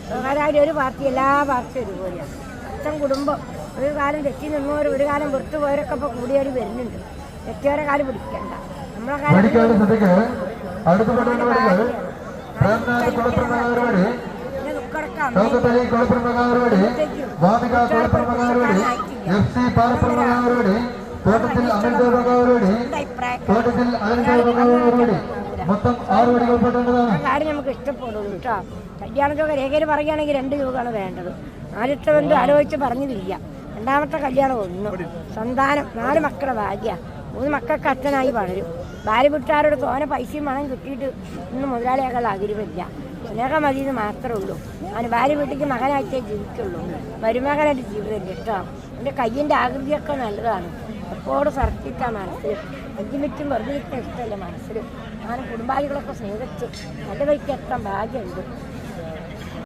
സ്വകാര്യ ഒരു പാർട്ടി എല്ലാ പാർട്ടിയും ഒരുപോലെയാണ്. അച്ഛൻ കുടുംബം ഒരു കാലം തെറ്റി നിന്നവർ ഒരു കാലം പുറത്തു പോയവരൊക്കെ ഇപ്പോൾ കൂടിയേറി വരുന്നുണ്ട്. തെറ്റിയവരെ കാലം പിടിക്കണ്ട. നമ്മളെ കാലം കാര്യം നമുക്ക് ഇഷ്ടപ്പെടുള്ളൂ കേട്ടോ. കല്യാണത്തൊക്കെ രേഖയിൽ പറയുകയാണെങ്കിൽ 2 യുഗമാണ് വേണ്ടത്. ആദ്യത്തെ ബന്ധം ആലോചിച്ച് പറഞ്ഞില്ല. രണ്ടാമത്തെ കല്യാണം 1. സന്താനം 4 മക്കളെ ഭാഗ്യ. 3 മക്കൾക്ക് അച്ഛനായി വളരും. ഭാര്യ വീട്ടുകാരോട് തോനെ പൈസയും മണം കിട്ടിയിട്ട് ഇന്ന് മുതലാളിയാക്കാൻ ആഗ്രഹമില്ല. സ്നേഹം മതിയെന്ന് മാത്രമേ ഉള്ളൂ. അവന് ഭാര്യ വീട്ടിലേക്ക് മകനായിട്ടേ ജീവിക്കുള്ളൂ. മരുമകനായിട്ട് ജീവിതമില്ല കേട്ടോ. എൻ്റെ കയ്യിൻ്റെ ആകൃതിയൊക്കെ നല്ലതാണ്. എപ്പോഴും സർക്കിട്ടാ മനസ്സിൽ. 5 മിനിറ്റും വെറുതെ ഇഷ്ടമല്ല മനസ്സിൽ. ഞാൻ കുടുംബാദികളൊക്കെ സ്നേഹിച്ച് നല്ല വഴിക്ക് എത്താൻ ഭാഗ്യമുണ്ട്.